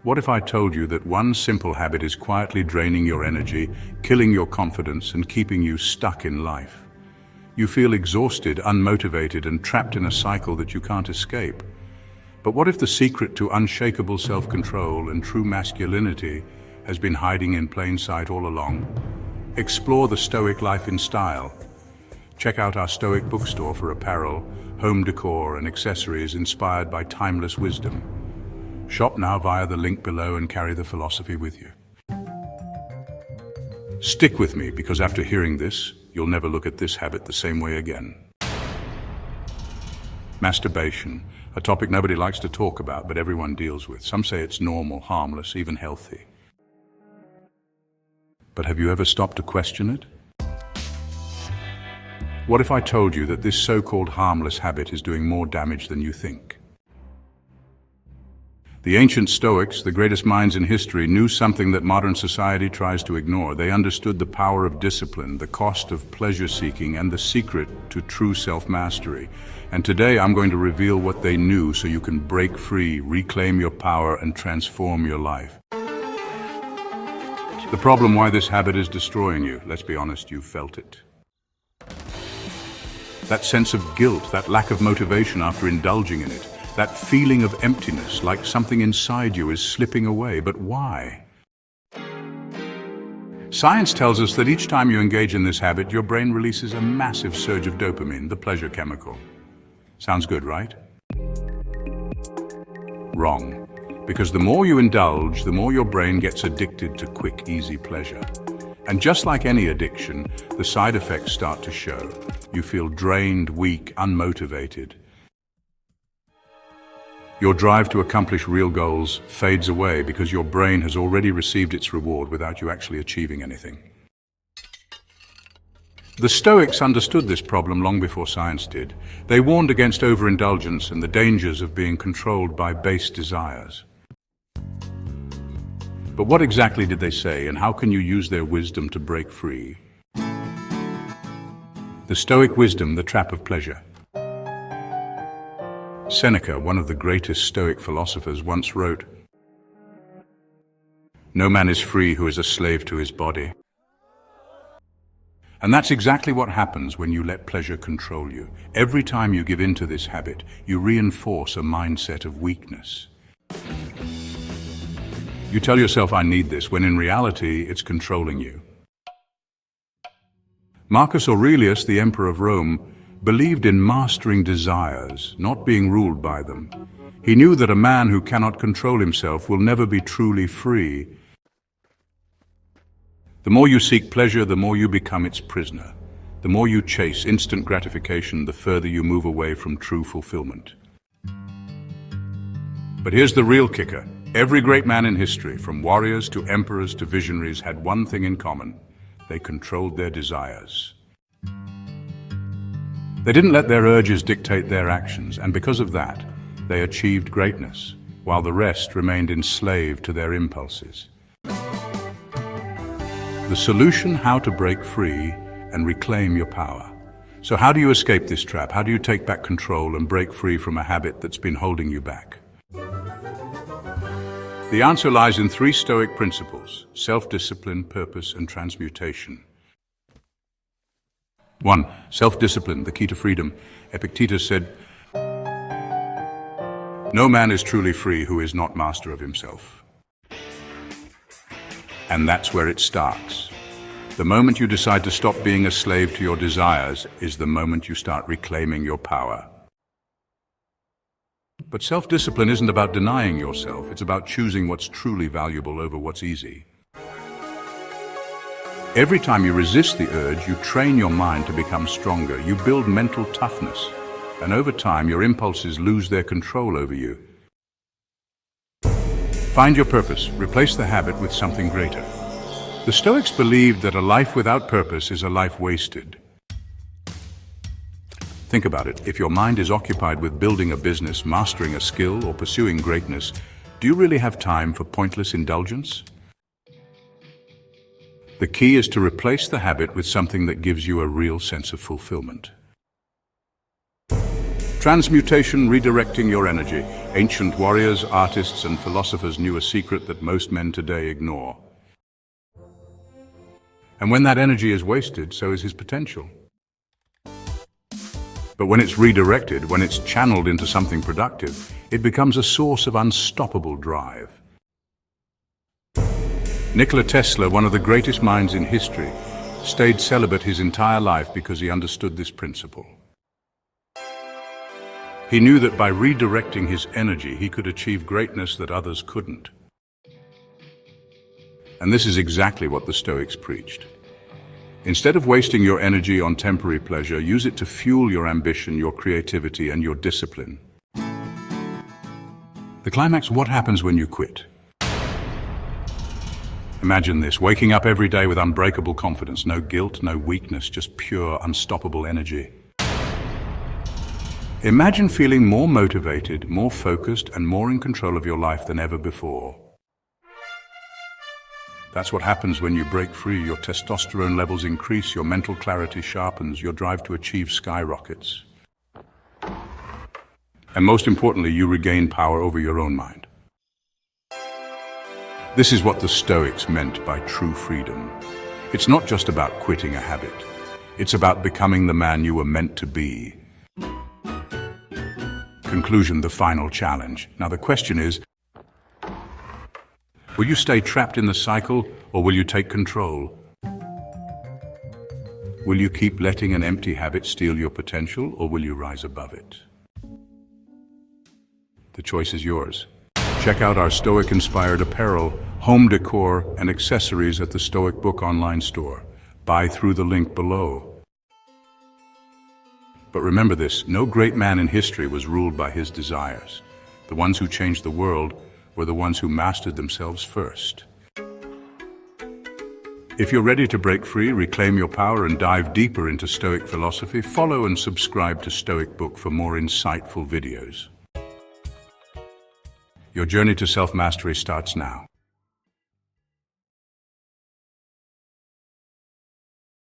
What if I told you that one simple habit is quietly draining your energy, killing your confidence, and keeping you stuck in life? You feel exhausted, unmotivated, and trapped in a cycle that you can't escape. But what if the secret to unshakable self-control and true masculinity has been hiding in plain sight all along? Explore the Stoic life in style. Check out our Stoic bookstore for apparel, home decor, and accessories inspired by timeless wisdom. Shop now via the link below and carry the philosophy with you. Stick with me, because after hearing this, you'll never look at this habit the same way again. Masturbation, a topic nobody likes to talk about, but everyone deals with. Some say it's normal, harmless, even healthy. But have you ever stopped to question it? What if I told you that this so-called harmless habit is doing more damage than you think? The ancient Stoics, the greatest minds in history, knew something that modern society tries to ignore. They understood the power of discipline, the cost of pleasure-seeking, and the secret to true self-mastery. And today I'm going to reveal what they knew so you can break free, reclaim your power, and transform your life. The problem why this habit is destroying you, let's be honest, you've felt it. That sense of guilt, that lack of motivation after indulging in it, that feeling of emptiness, like something inside you is slipping away. But why? Science tells us that each time you engage in this habit, your brain releases a massive surge of dopamine, the pleasure chemical. Sounds good, right? Wrong. Because the more you indulge, the more your brain gets addicted to quick, easy pleasure. And just like any addiction, the side effects start to show. You feel drained, weak, unmotivated. Your drive to accomplish real goals fades away because your brain has already received its reward without you actually achieving anything. The Stoics understood this problem long before science did. They warned against overindulgence and the dangers of being controlled by base desires. But what exactly did they say, and how can you use their wisdom to break free? The Stoic wisdom, the trap of pleasure. Seneca, one of the greatest Stoic philosophers, once wrote, "No man is free who is a slave to his body." And that's exactly what happens when you let pleasure control you. Every time you give in to this habit, you reinforce a mindset of weakness. You tell yourself, "I need this," when in reality, it's controlling you. Marcus Aurelius, the Emperor of Rome, believed in mastering desires, not being ruled by them. He knew that a man who cannot control himself will never be truly free. The more you seek pleasure, the more you become its prisoner. The more you chase instant gratification, the further you move away from true fulfillment. But here's the real kicker. Every great man in history, from warriors to emperors to visionaries, had one thing in common. They controlled their desires. They didn't let their urges dictate their actions, and because of that, they achieved greatness, while the rest remained enslaved to their impulses. The solution: how to break free and reclaim your power. So how do you escape this trap? How do you take back control and break free from a habit that's been holding you back? The answer lies in 3 Stoic principles: self-discipline, purpose, and transmutation. 1. Self-discipline, the key to freedom. Epictetus said, "No man is truly free who is not master of himself." And that's where it starts. The moment you decide to stop being a slave to your desires is the moment you start reclaiming your power. But self-discipline isn't about denying yourself, it's about choosing what's truly valuable over what's easy. Every time you resist the urge, you train your mind to become stronger. You build mental toughness, and over time, your impulses lose their control over you. Find your purpose. Replace the habit with something greater. The Stoics believed that a life without purpose is a life wasted. Think about it. If your mind is occupied with building a business, mastering a skill, or pursuing greatness, do you really have time for pointless indulgence? The key is to replace the habit with something that gives you a real sense of fulfillment. Transmutation, redirecting your energy. Ancient warriors, artists, and philosophers knew a secret that most men today ignore. And when that energy is wasted, so is his potential. But when it's redirected, when it's channeled into something productive, it becomes a source of unstoppable drive. Nikola Tesla, one of the greatest minds in history, stayed celibate his entire life because he understood this principle. He knew that by redirecting his energy, he could achieve greatness that others couldn't. And this is exactly what the Stoics preached. Instead of wasting your energy on temporary pleasure, use it to fuel your ambition, your creativity, and your discipline. The climax: what happens when you quit? Imagine this, waking up every day with unbreakable confidence, no guilt, no weakness, just pure, unstoppable energy. Imagine feeling more motivated, more focused, and more in control of your life than ever before. That's what happens when you break free. Your testosterone levels increase, your mental clarity sharpens, your drive to achieve skyrockets. And most importantly, you regain power over your own mind. This is what the Stoics meant by true freedom. It's not just about quitting a habit. It's about becoming the man you were meant to be. Conclusion, the final challenge. Now the question is, will you stay trapped in the cycle, or will you take control? Will you keep letting an empty habit steal your potential, or will you rise above it? The choice is yours. Check out our Stoic-inspired apparel, home decor, and accessories at the Stoic Book online store. Buy through the link below. But remember this, no great man in history was ruled by his desires. The ones who changed the world were the ones who mastered themselves first. If you're ready to break free, reclaim your power, and dive deeper into Stoic philosophy, follow and subscribe to Stoic Book for more insightful videos. Your journey to self-mastery starts now.